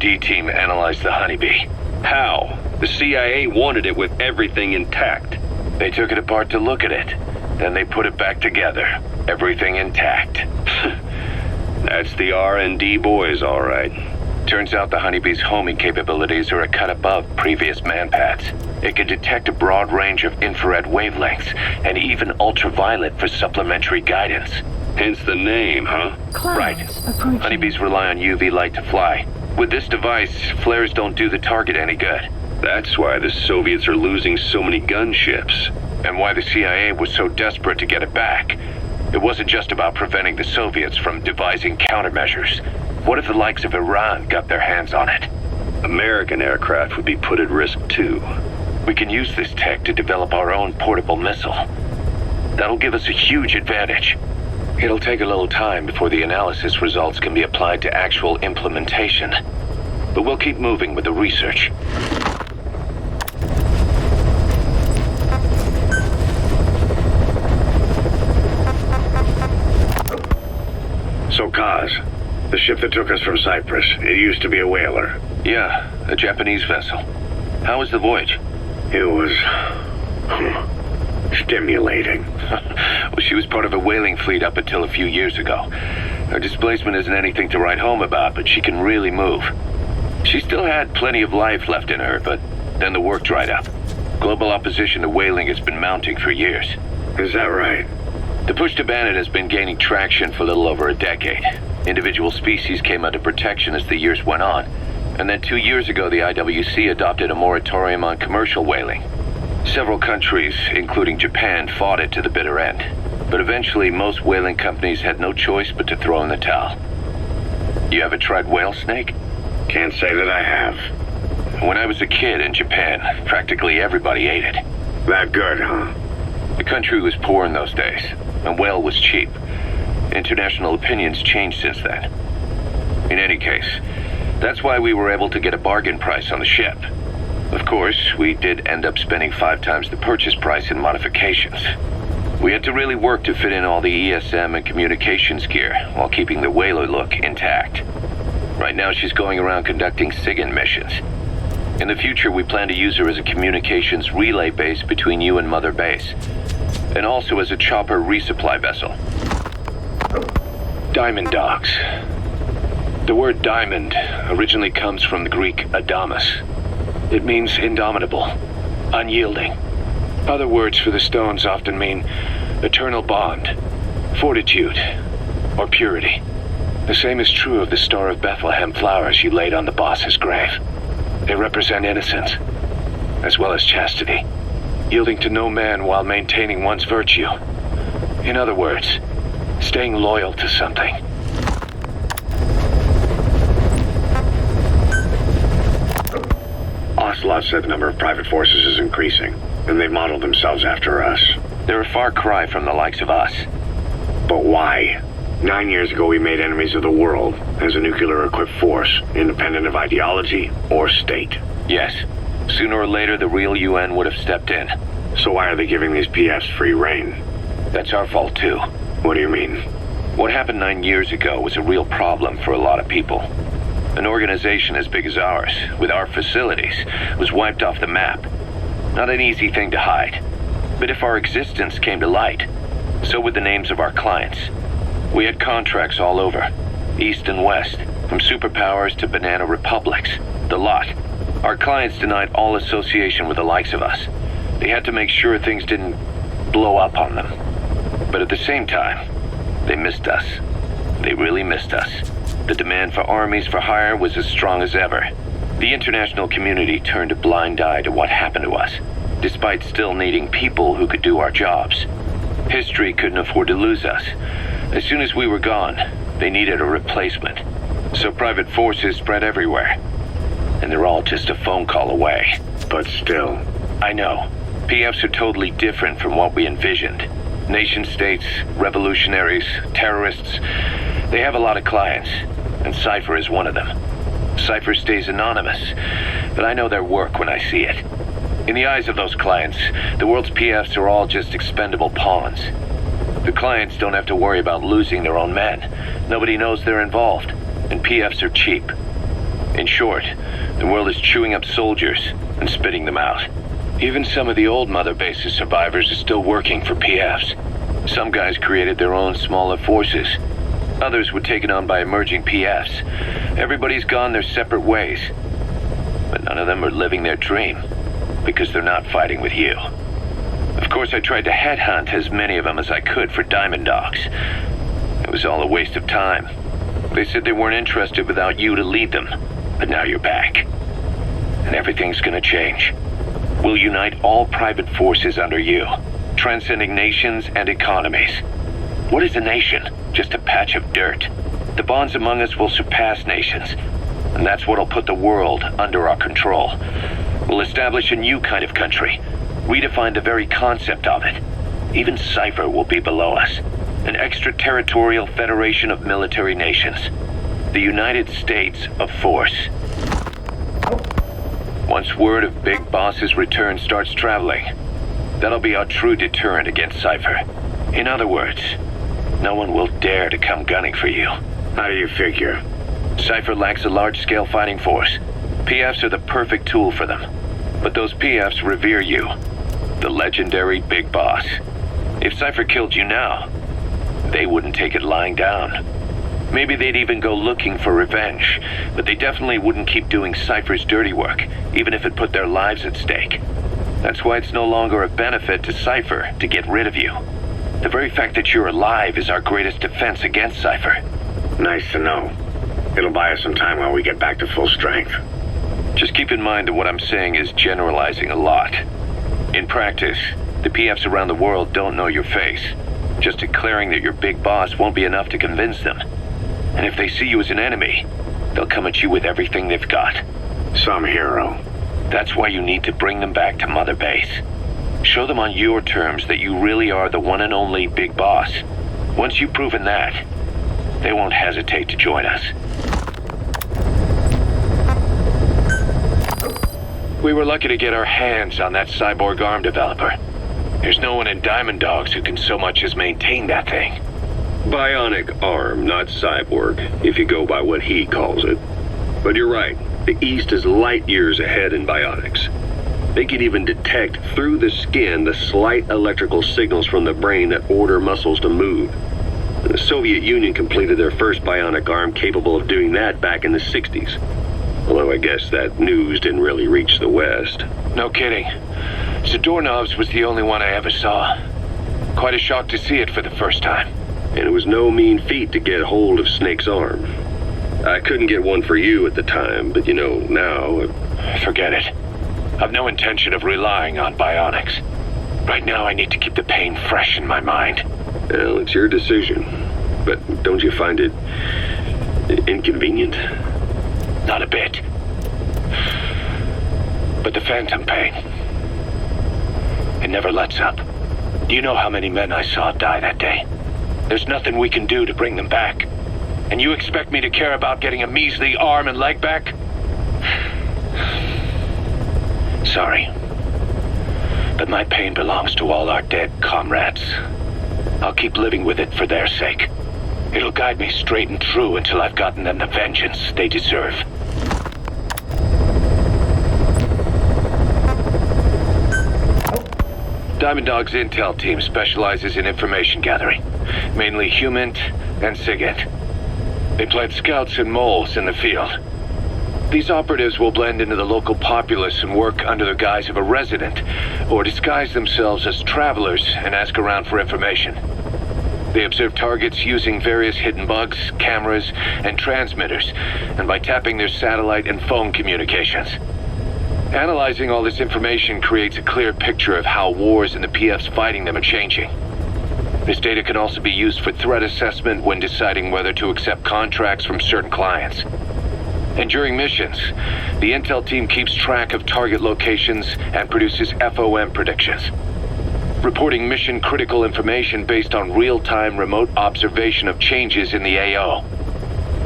R&D team analyzed the honeybee. How? The CIA wanted it with everything intact. They took it apart to look at it. Then they put it back together. Everything intact. That's the R&D boys, all right. Turns out the honeybee's homing capabilities are a cut above previous manpads. It can detect a broad range of infrared wavelengths and even ultraviolet for supplementary guidance. Hence the name, huh? Right. Honeybees rely on UV light to fly. With this device, flares don't do the target any good. That's why the Soviets are losing so many gunships. And why the CIA was so desperate to get it back. It wasn't just about preventing the Soviets from devising countermeasures. What if the likes of Iran got their hands on it? American aircraft would be put at risk too. We can use this tech to develop our own portable missile. That'll give us a huge advantage. It'll take a little time before the analysis results can be applied to actual implementation. But we'll keep moving with the research. So, Kaz, the ship that took us from Cyprus, it used to be a whaler. Yeah, a Japanese vessel. How was the voyage? It was... stimulating. Well, she was part of a whaling fleet up until a few years ago. Her displacement isn't anything to write home about, but she can really move. She still had plenty of life left in her, but then the work dried up. Global opposition to whaling has been mounting for years. Is that right? The push to ban it has been gaining traction for a little over a decade. Individual species came under protection as the years went on. And then 2 years ago, the IWC adopted a moratorium on commercial whaling. Several countries, including Japan, fought it to the bitter end. But eventually, most whaling companies had no choice but to throw in the towel. You ever tried whale snake? Can't say that I have. When I was a kid in Japan, practically everybody ate it. That good, huh? The country was poor in those days, and whale was cheap. International opinions changed since then. In any case, that's why we were able to get a bargain price on the ship. Of course, we did end up spending 5 times the purchase price in modifications. We had to really work to fit in all the ESM and communications gear while keeping the whaler look intact. Right now she's going around conducting SIGINT missions. In the future, we plan to use her as a communications relay base between you and Mother Base, and also as a chopper resupply vessel. Diamond dogs. The word diamond originally comes from the Greek adamas. It means indomitable, unyielding. Other words for the stones often mean eternal bond, fortitude, or purity. The same is true of the Star of Bethlehem flowers you laid on the boss's grave. They represent innocence, as well as chastity, yielding to no man while maintaining one's virtue. In other words, staying loyal to something. Ocelot said the number of private forces is increasing, and they modeled themselves after us. They're a far cry from the likes of us. But why? 9 years ago we made enemies of the world as a nuclear-equipped force, independent of ideology or state. Yes. Sooner or later, the real UN would have stepped in. So why are they giving these PFs free rein? That's our fault, too. What do you mean? What happened 9 years ago was a real problem for a lot of people. An organization as big as ours, with our facilities, was wiped off the map. Not an easy thing to hide. But if our existence came to light, so would the names of our clients. We had contracts all over, east and west, from superpowers to banana republics, the lot. Our clients denied all association with the likes of us. They had to make sure things didn't blow up on them. But at the same time, they missed us. They really missed us. The demand for armies for hire was as strong as ever. The international community turned a blind eye to what happened to us, despite still needing people who could do our jobs. History couldn't afford to lose us. As soon as we were gone, they needed a replacement. So private forces spread everywhere. And they're all just a phone call away. But still. I know. PFs are totally different from what we envisioned. Nation-states, revolutionaries, terrorists, they have a lot of clients, and Cypher is one of them. Cypher stays anonymous, but I know their work when I see it. In the eyes of those clients, the world's PFs are all just expendable pawns. The clients don't have to worry about losing their own men. Nobody knows they're involved, and PFs are cheap. In short, the world is chewing up soldiers and spitting them out. Even some of the old Mother Base's survivors are still working for PFs. Some guys created their own smaller forces. Others were taken on by emerging PFs. Everybody's gone their separate ways. But none of them are living their dream, because they're not fighting with you. Of course, I tried to headhunt as many of them as I could for Diamond Dogs. It was all a waste of time. They said they weren't interested without you to lead them. But now you're back. And everything's gonna change. We'll unite all private forces under you, transcending nations and economies. What is a nation? Just a patch of dirt. The bonds among us will surpass nations. And that's what'll put the world under our control. We'll establish a new kind of country, redefine the very concept of it. Even Cypher will be below us. An extraterritorial federation of military nations. The United States of Force. Once word of Big Boss's return starts traveling, that'll be our true deterrent against Cypher. In other words, no one will dare to come gunning for you. How do you figure? Cypher lacks a large-scale fighting force. PFs are the perfect tool for them. But those PFs revere you, the legendary Big Boss. If Cypher killed you now, they wouldn't take it lying down. Maybe they'd even go looking for revenge, but they definitely wouldn't keep doing Cypher's dirty work, even if it put their lives at stake. That's why it's no longer a benefit to Cypher to get rid of you. The very fact that you're alive is our greatest defense against Cypher. Nice to know. It'll buy us some time while we get back to full strength. Just keep in mind that what I'm saying is generalizing a lot. In practice, the PFs around the world don't know your face. Just declaring that you're Big Boss won't be enough to convince them. And if they see you as an enemy, they'll come at you with everything they've got. Some hero. That's why you need to bring them back to Mother Base. Show them on your terms that you really are the one and only Big Boss. Once you've proven that, they won't hesitate to join us. We were lucky to get our hands on that cyborg arm developer. There's no one in Diamond Dogs who can so much as maintain that thing. Bionic arm, not cyborg, if you go by what he calls it. But you're right, the East is light years ahead in bionics. They can even detect through the skin the slight electrical signals from the brain that order muscles to move. The Soviet Union completed their first bionic arm capable of doing that back in the 60s. Although I guess that news didn't really reach the West. No kidding. Zadornov's was the only one I ever saw. Quite a shock to see it for the first time. And it was no mean feat to get hold of Snake's arm. I couldn't get one for you at the time, but you know, now... Forget it. I've no intention of relying on bionics. Right now I need to keep the pain fresh in my mind. Well, it's your decision. But don't you find it... inconvenient? Not a bit. But the phantom pain... it never lets up. Do you know how many men I saw die that day? There's nothing we can do to bring them back. And you expect me to care about getting a measly arm and leg back? Sorry. But my pain belongs to all our dead comrades. I'll keep living with it for their sake. It'll guide me straight and true until I've gotten them the vengeance they deserve. Diamond Dog's intel team specializes in information gathering, mainly HUMINT and SIGINT. They plant scouts and moles in the field. These operatives will blend into the local populace and work under the guise of a resident, or disguise themselves as travelers and ask around for information. They observe targets using various hidden bugs, cameras, and transmitters, and by tapping their satellite and phone communications. Analyzing all this information creates a clear picture of how wars and the PFs fighting them are changing. This data can also be used for threat assessment when deciding whether to accept contracts from certain clients. And during missions, the intel team keeps track of target locations and produces FOM predictions, reporting mission-critical information based on real-time remote observation of changes in the AO.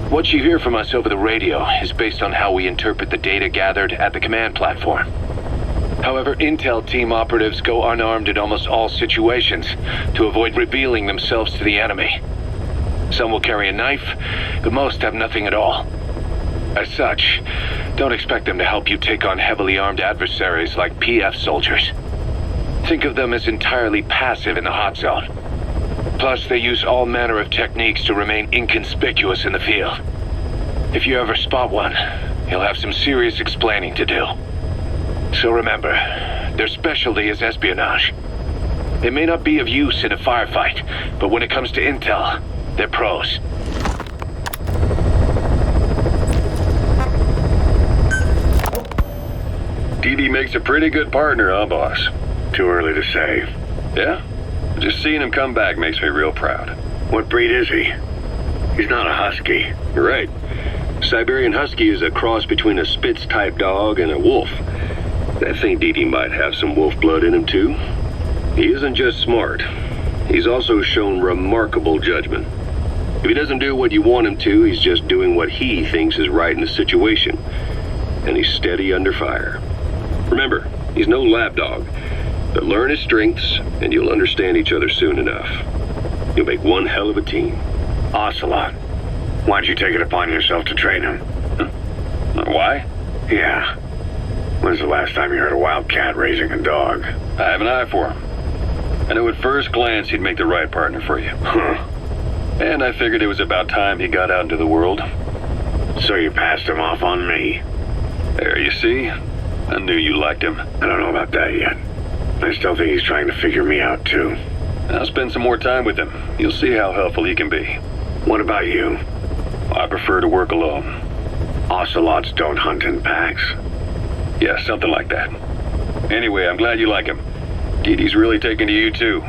What you hear from us over the radio is based on how we interpret the data gathered at the command platform. However, intel team operatives go unarmed in almost all situations to avoid revealing themselves to the enemy. Some will carry a knife, but most have nothing at all. As such, don't expect them to help you take on heavily armed adversaries like PF soldiers. Think of them as entirely passive in the hot zone. Plus, they use all manner of techniques to remain inconspicuous in the field. If you ever spot one, you'll have some serious explaining to do. So remember, their specialty is espionage. They may not be of use in a firefight, but when it comes to intel, they're pros. DD makes a pretty good partner, huh, boss? Too early to say. Yeah? Just seeing him come back makes me real proud. What breed is he? He's not a husky. You're right. Siberian Husky is a cross between a Spitz-type dog and a wolf. I think DD might have some wolf blood in him, too. He isn't just smart. He's also shown remarkable judgment. If he doesn't do what you want him to, he's just doing what he thinks is right in the situation. And he's steady under fire. Remember, he's no lapdog. But learn his strengths, and you'll understand each other soon enough. You'll make one hell of a team. Ocelot. Why'd you take it upon yourself to train him? Why? Yeah. When's the last time you heard a wildcat raising a dog? I have an eye for him. I knew at first glance he'd make the right partner for you. Huh. And I figured it was about time he got out into the world. So you passed him off on me? There, you see? I knew you liked him. I don't know about that yet. I still think he's trying to figure me out, too. I'll spend some more time with him. You'll see how helpful he can be. What about you? I prefer to work alone. Ocelots don't hunt in packs. Yeah, something like that. Anyway, I'm glad you like him. DD's really taken to you, too.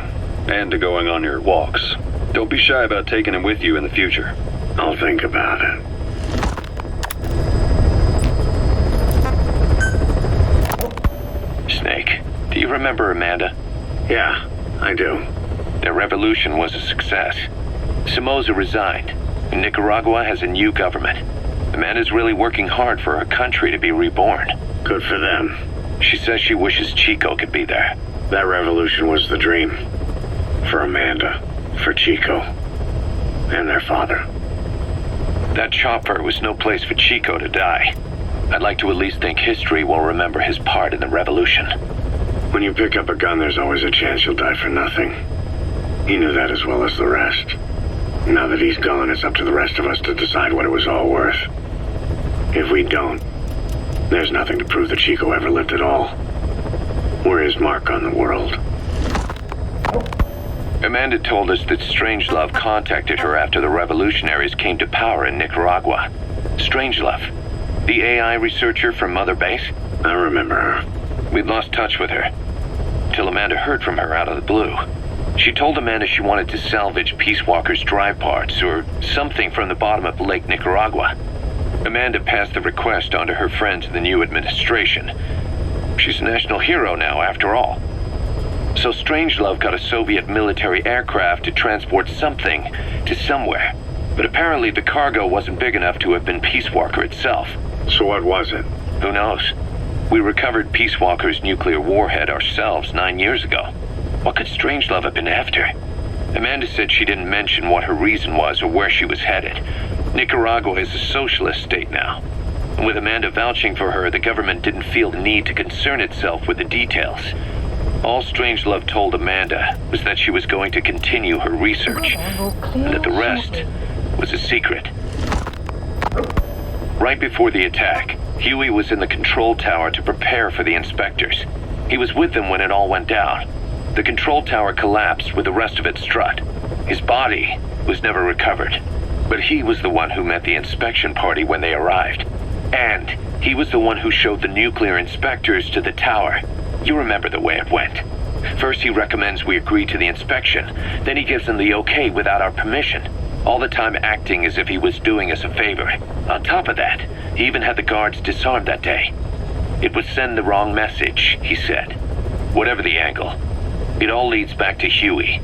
And to going on your walks. Don't be shy about taking him with you in the future. I'll think about it. Snake, do you remember Amanda? Yeah, I do. Their revolution was a success. Somoza resigned, and Nicaragua has a new government. Amanda's really working hard for her country to be reborn. Good for them. She says she wishes Chico could be there. That revolution was the dream. For Amanda, for Chico, and their father. That chopper was no place for Chico to die. I'd like to at least think history will remember his part in the revolution. When you pick up a gun, there's always a chance you'll die for nothing. He knew that as well as the rest. Now that he's gone, it's up to the rest of us to decide what it was all worth. If we don't, there's nothing to prove that Chico ever lived at all. We're his mark on the world. Amanda told us that Strangelove contacted her after the revolutionaries came to power in Nicaragua. Strangelove, the AI researcher from Mother Base? I remember her. We'd lost touch with her, till Amanda heard from her out of the blue. She told Amanda she wanted to salvage Peace Walker's drive parts or something from the bottom of Lake Nicaragua. Amanda passed the request on to her friends in the new administration. She's a national hero now, after all. So Strangelove got a Soviet military aircraft to transport something to somewhere. But apparently the cargo wasn't big enough to have been Peace Walker itself. So what was it? Who knows? We recovered Peace Walker's nuclear warhead ourselves 9 years ago. What could Strangelove have been after? Amanda said she didn't mention what her reason was or where she was headed. Nicaragua is a socialist state now. And with Amanda vouching for her, the government didn't feel the need to concern itself with the details. All Strangelove told Amanda was that she was going to continue her research, and that the rest was a secret. Right before the attack, Huey was in the control tower to prepare for the inspectors. He was with them when it all went down. The control tower collapsed with the rest of it strut. His body was never recovered, but he was the one who met the inspection party when they arrived. And he was the one who showed the nuclear inspectors to the tower. You remember the way it went. First he recommends we agree to the inspection, then he gives them the okay without our permission, all the time acting as if he was doing us a favor. On top of that, he even had the guards disarmed that day. It would send the wrong message, he said. Whatever the angle, it all leads back to Huey.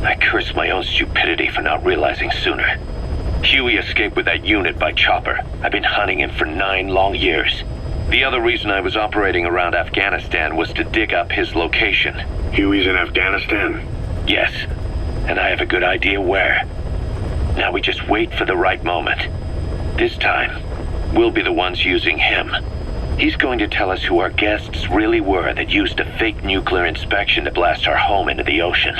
I curse my own stupidity for not realizing sooner. Huey escaped with that unit by chopper. I've been hunting him for 9 long years. The other reason I was operating around Afghanistan was to dig up his location. Huey's in Afghanistan? Yes, and I have a good idea where. Now we just wait for the right moment. This time, We'll be the ones using him. He's going to tell us who our guests really were that used a fake nuclear inspection to blast our home into the ocean.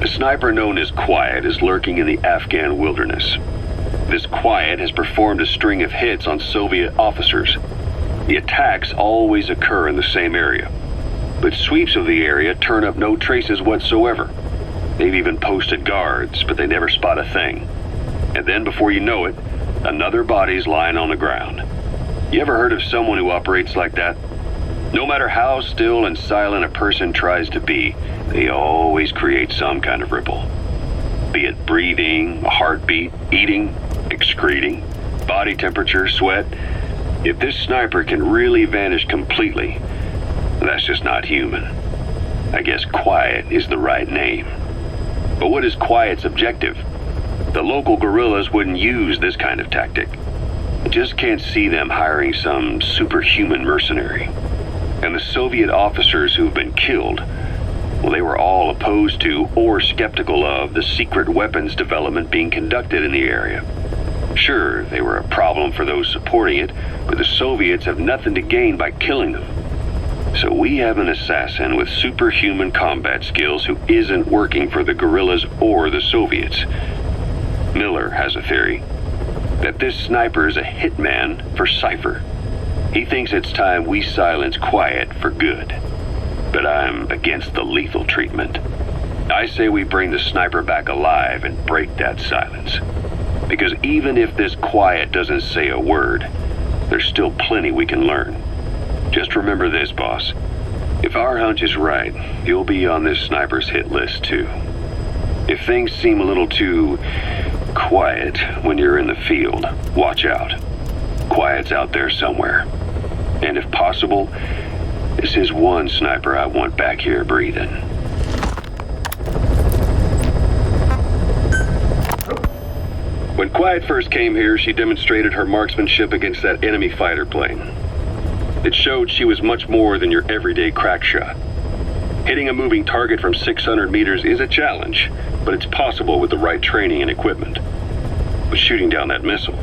A sniper known as Quiet is lurking in the Afghan wilderness. This Quiet has performed a string of hits on Soviet officers. The attacks always occur in the same area, but sweeps of the area turn up no traces whatsoever. They've even posted guards, but they never spot a thing. And then before you know it, another body's lying on the ground. You ever heard of someone who operates like that? No matter how still and silent a person tries to be, they always create some kind of ripple. Be it breathing, a heartbeat, eating, excreting, body temperature, sweat. If this sniper can really vanish completely, that's just not human. I guess Quiet is the right name. But what is Quiet's objective? The local guerrillas wouldn't use this kind of tactic. I just can't see them hiring some superhuman mercenary. And the Soviet officers who've been killed, well, they were all opposed to or skeptical of the secret weapons development being conducted in the area. Sure, they were a problem for those supporting it, but the Soviets have nothing to gain by killing them. So we have an assassin with superhuman combat skills who isn't working for the guerrillas or the Soviets. Miller has a theory that this sniper is a hitman for Cypher. He thinks it's time we silence Quiet for good. But I'm against the lethal treatment. I say we bring the sniper back alive and break that silence. Because even if this Quiet doesn't say a word, there's still plenty we can learn. Just remember this, boss. If our hunch is right, you'll be on this sniper's hit list too. If things seem a little too quiet when you're in the field, watch out. Quiet's out there somewhere. And if possible, this is one sniper I want back here breathing. When Quiet first came here, she demonstrated her marksmanship against that enemy fighter plane. It showed she was much more than your everyday crack shot. Hitting a moving target from 600 meters is a challenge, but it's possible with the right training and equipment. But shooting down that missile,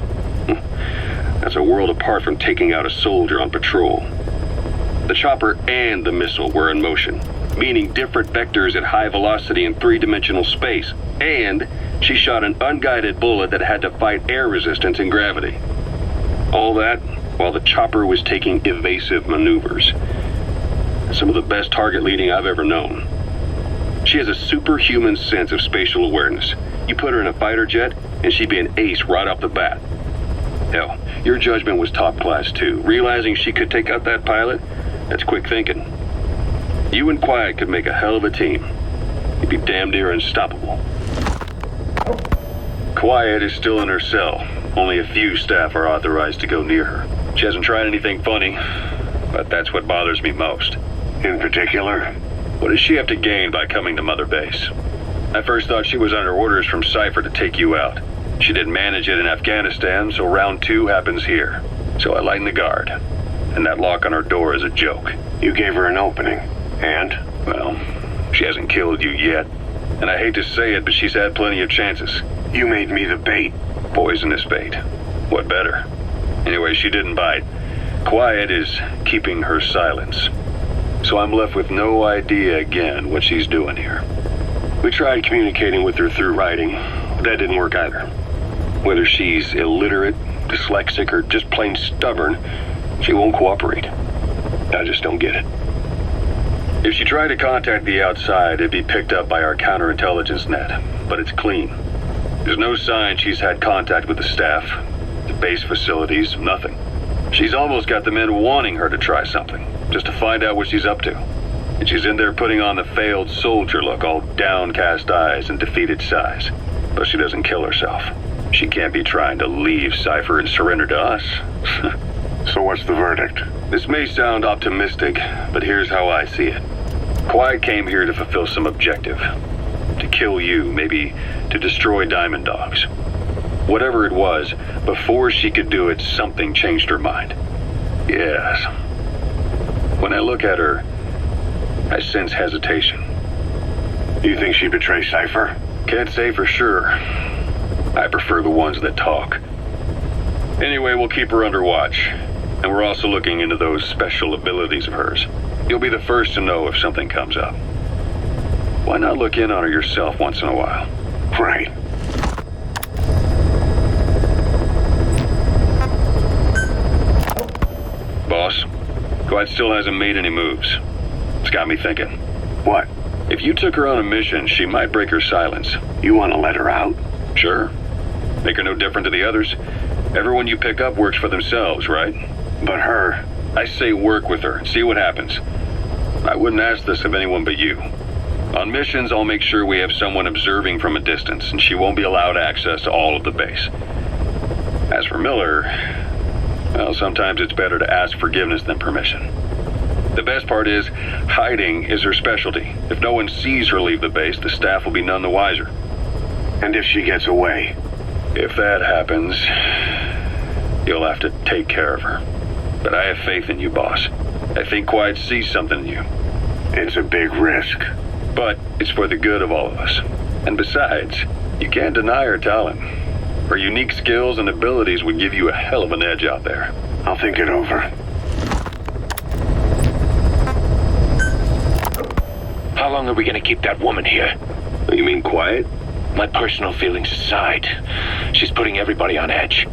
that's a world apart from taking out a soldier on patrol. The chopper and the missile were in motion, meaning different vectors at high velocity in three-dimensional space, and she shot an unguided bullet that had to fight air resistance and gravity. All that while the chopper was taking evasive maneuvers. Some of the best target leading I've ever known. She has a superhuman sense of spatial awareness. You put her in a fighter jet, and she'd be an ace right off the bat. Hell, your judgment was top class too. Realizing she could take out that pilot, that's quick thinking. You and Quiet could make a hell of a team. You'd be damn near unstoppable. Quiet is still in her cell. Only a few staff are authorized to go near her. She hasn't tried anything funny, but that's what bothers me most. In particular? What does she have to gain by coming to Mother Base? I first thought she was under orders from Cypher to take you out. She didn't manage it in Afghanistan, so round 2 happens here. So I lighten the guard. And that lock on her door is a joke. You gave her an opening. And? Well, she hasn't killed you yet. And I hate to say it, but she's had plenty of chances. You made me the bait. Poisonous bait. What better? Anyway, she didn't bite. Quiet is keeping her silence. So I'm left with no idea again what she's doing here. We tried communicating with her through writing. That didn't work either. Whether she's illiterate, dyslexic, or just plain stubborn, she won't cooperate. I just don't get it. If she tried to contact the outside, it'd be picked up by our counterintelligence net, but it's clean. There's no sign she's had contact with the staff, the base facilities, nothing. She's almost got the men wanting her to try something, just to find out what she's up to. And she's in there putting on the failed soldier look, all downcast eyes and defeated sighs. But she doesn't kill herself. She can't be trying to leave Cypher and surrender to us. So what's the verdict? This may sound optimistic, but here's how I see it. Quiet came here to fulfill some objective. To kill you, maybe to destroy Diamond Dogs. Whatever it was, before she could do it, something changed her mind. Yes. When I look at her, I sense hesitation. You think she betrays Cypher? Can't say for sure. I prefer the ones that talk. Anyway, we'll keep her under watch. And we're also looking into those special abilities of hers. You'll be the first to know if something comes up. Why not look in on her yourself once in a while? Right. Boss, Quiet still hasn't made any moves. It's got me thinking. What? If you took her on a mission, she might break her silence. You want to let her out? Sure. Make her no different to the others. Everyone you pick up works for themselves, right? But her... I say work with her and see what happens. I wouldn't ask this of anyone but you. On missions, I'll make sure we have someone observing from a distance, and she won't be allowed access to all of the base. As for Miller, well, sometimes it's better to ask forgiveness than permission. The best part is, hiding is her specialty. If no one sees her leave the base, the staff will be none the wiser. And if she gets away? If that happens, you'll have to take care of her. But I have faith in you, boss. I think Quiet sees something in you. It's a big risk. But it's for the good of all of us. And besides, you can't deny her talent. Her unique skills and abilities would give you a hell of an edge out there. I'll think it over. How long are we gonna keep that woman here? You mean Quiet? My personal feelings aside, she's putting everybody on edge.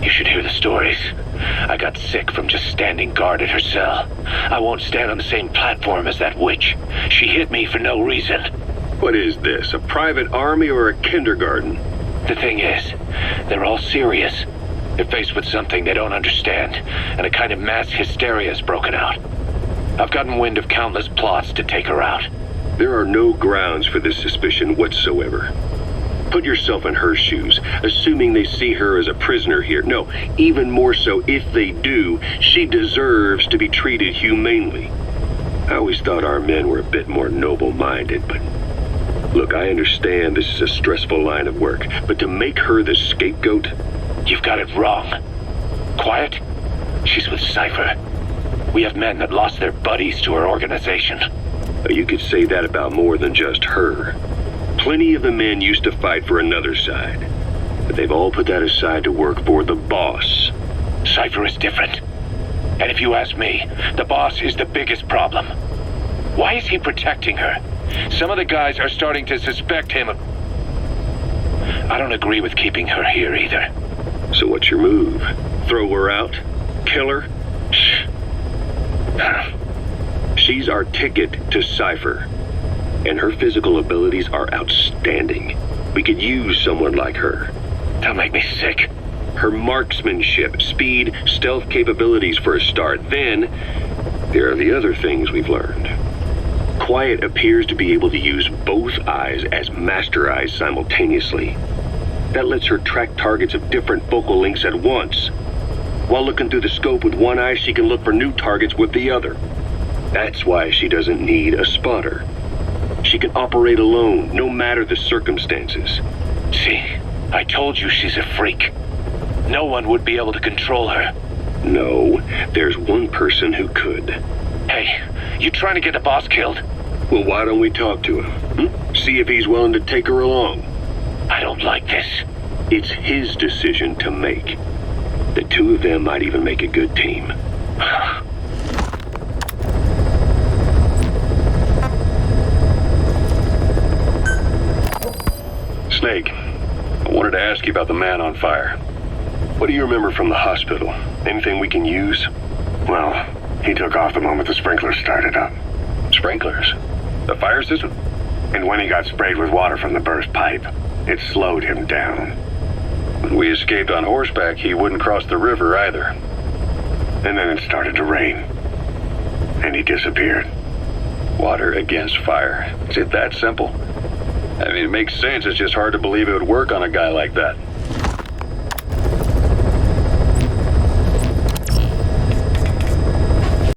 You should hear the stories. I got sick from just standing guard at her cell. I won't stand on the same platform as that witch. She hit me for no reason. What is this, a private army or a kindergarten? The thing is, they're all serious. They're faced with something they don't understand, and a kind of mass hysteria has broken out. I've gotten wind of countless plots to take her out. There are no grounds for this suspicion whatsoever. Put yourself in her shoes, assuming they see her as a prisoner here. No, even more so, if they do, she deserves to be treated humanely. I always thought our men were a bit more noble-minded, but... Look, I understand this is a stressful line of work, but to make her the scapegoat... You've got it wrong. Quiet? She's with Cypher. We have men that lost their buddies to her organization. You could say that about more than just her. Plenty of the men used to fight for another side, but they've all put that aside to work for the boss. Cypher is different. And if you ask me, the boss is the biggest problem. Why is he protecting her? Some of the guys are starting to suspect him of... I don't agree with keeping her here either. So what's your move? Throw her out? Kill her? She's our ticket to Cypher. And her physical abilities are outstanding. We could use someone like her. That'll make me sick. Her marksmanship, speed, stealth capabilities for a start. Then, there are the other things we've learned. Quiet appears to be able to use both eyes as master eyes simultaneously. That lets her track targets of different focal lengths at once. While looking through the scope with one eye, she can look for new targets with the other. That's why she doesn't need a spotter. She can operate alone, no matter the circumstances. See, I told you she's a freak. No one would be able to control her. No, there's one person who could. Hey, you trying to get the boss killed? Well, why don't we talk to him? See if he's willing to take her along. I don't like this. It's his decision to make. The two of them might even make a good team. Snake, I wanted to ask you about the man on fire. What do you remember from the hospital? Anything we can use? Well, he took off the moment the sprinklers started up. Sprinklers? The fire system? And when he got sprayed with water from the burst pipe, it slowed him down. When we escaped on horseback, he wouldn't cross the river either. And then it started to rain. And he disappeared. Water against fire. Is it that simple? I mean, it makes sense. It's just hard to believe it would work on a guy like that.